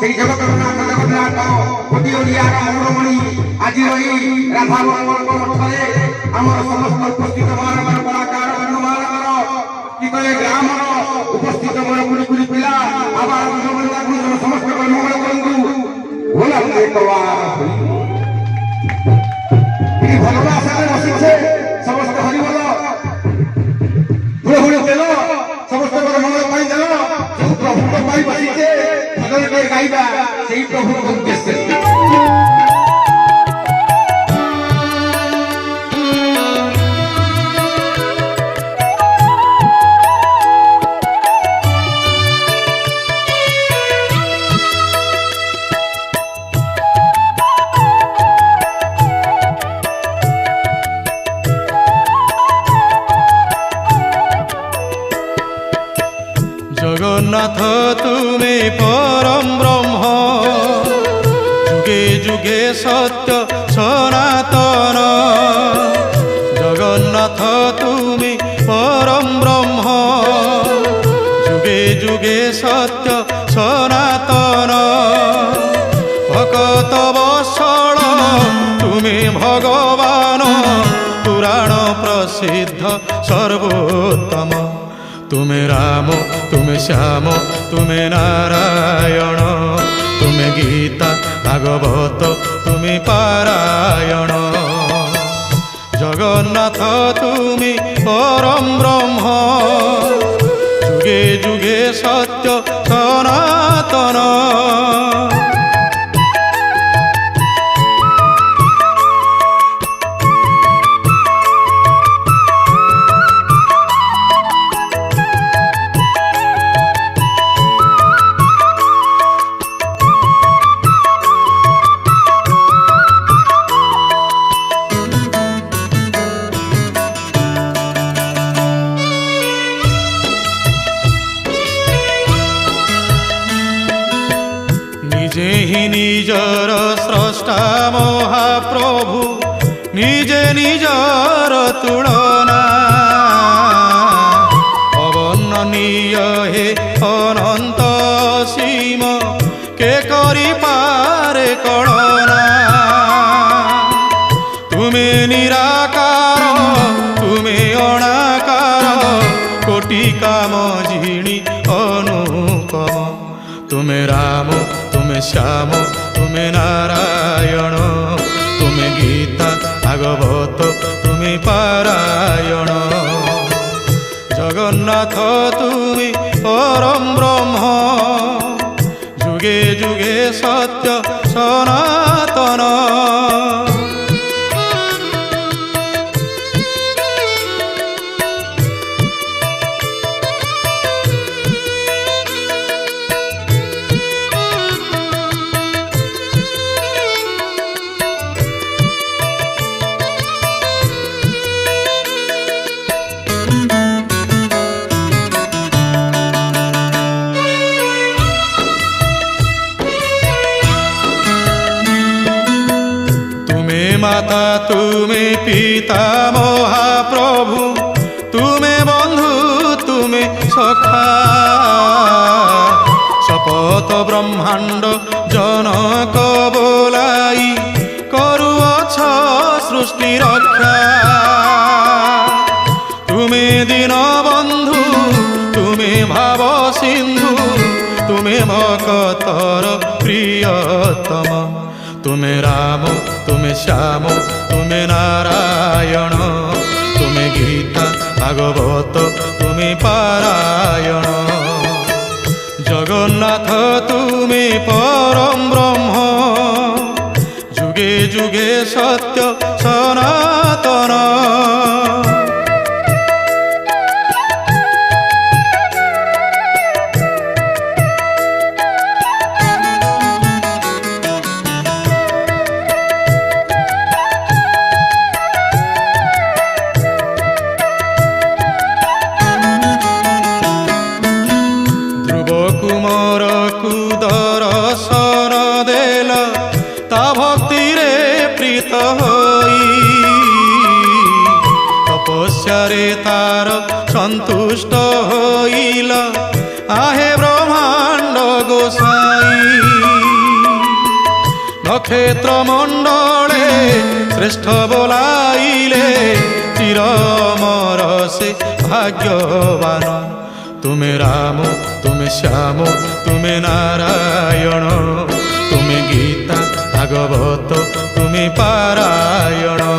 সেই জগন্নাথ জগন্নাথ কোটি ওড়িয়ার মৌরমণি আজি এই রাধা মঠরে আমার সমস্ত উপস্থিত মানবর কলাকার বন্ধুমানবর কি কলে গ্রামর উপস্থিত মন কুড়ি কুড়ি পিলা আবার সমস্ত মঙ্গল বন্ধু গোলাপ ভালোবাসা বসিছে সমস্ত হরিবল হুড় তেল সমস্ত মঙ্গল পাই দেল যে প্রভুଙ୍କ পাই বসিছে ভজনকে গাইবা সেই প্রভুর উদ্দেশ্যে জগন্নাথ তুমি পরম ব্রহ্ম যুগে যুগে সত্য সনাতন জগন্নাথ তুমি পরম ব্রহ্ম যুগে যুগে সত্য সনাতন ভকত বৎসল তুমি ভগবান পুরাণ প্রসিদ্ধ সর্বোত্তম তুমি রাম তুমি শ্যাম তুমি নারায়ণ তুমি গীতা ভাগবত তুমি পারায়ণ জগন্নাথ তুমি পরম ব্রহ্ম যুগে যুগে সত্য সনাতন নিজে হি নিজর স্রষ্টা মহাপ্রভু নিজে নিজর তুলনা অবর্ণনীয় হে অনন্ত সীম কে করি পারে কলনা তুমি নিরাকার তুমি অনাকার কোটি কাম জিণি অনুপম তুমি রাম তুমি শ্যাম তুমি নারায়ণ তুমি গীতা ভাগবত তুমি পারায়ণ জগন্নাথ তুমি পরম ব্রহ্ম যুগে যুগে সত্য সনাতন মাতা তুমি পিতা মহাপ্রভু তুমি বন্ধু তুমি সখা শপথ ব্রহ্মাণ্ড জনক বোলাই করুଅছ সৃষ্টি রক্ষা তুমি দীন বন্ধু তুমি ভাব সিন্ধু তুমি ভকতর প্রিয়তম তুমি রাম তুমি শ্যাম তুমি নারায়ণ তুমি গীতা ভাগবত তুমি পারায়ণ জগন্নাথ তুমি পরম ব্রহ্ম যুগে যুগে সত্য সনাতন কুমর কুদর্শন দেল তা ভক্তিরে প্রীত হই তপস্যারে তার সন্তুষ্ট হইল आहे ब्रह्मांड गोसाई। নক্ষত্র মণ্ডলে শ্রেষ্ঠ বলাইলে চিরমর সে ভাগ্যবান। তুমি রাম, তুমি শ্যাম, তুমি নারায়ণ, তুমি গীতা ভাগবত, তুমি পারায়ণ।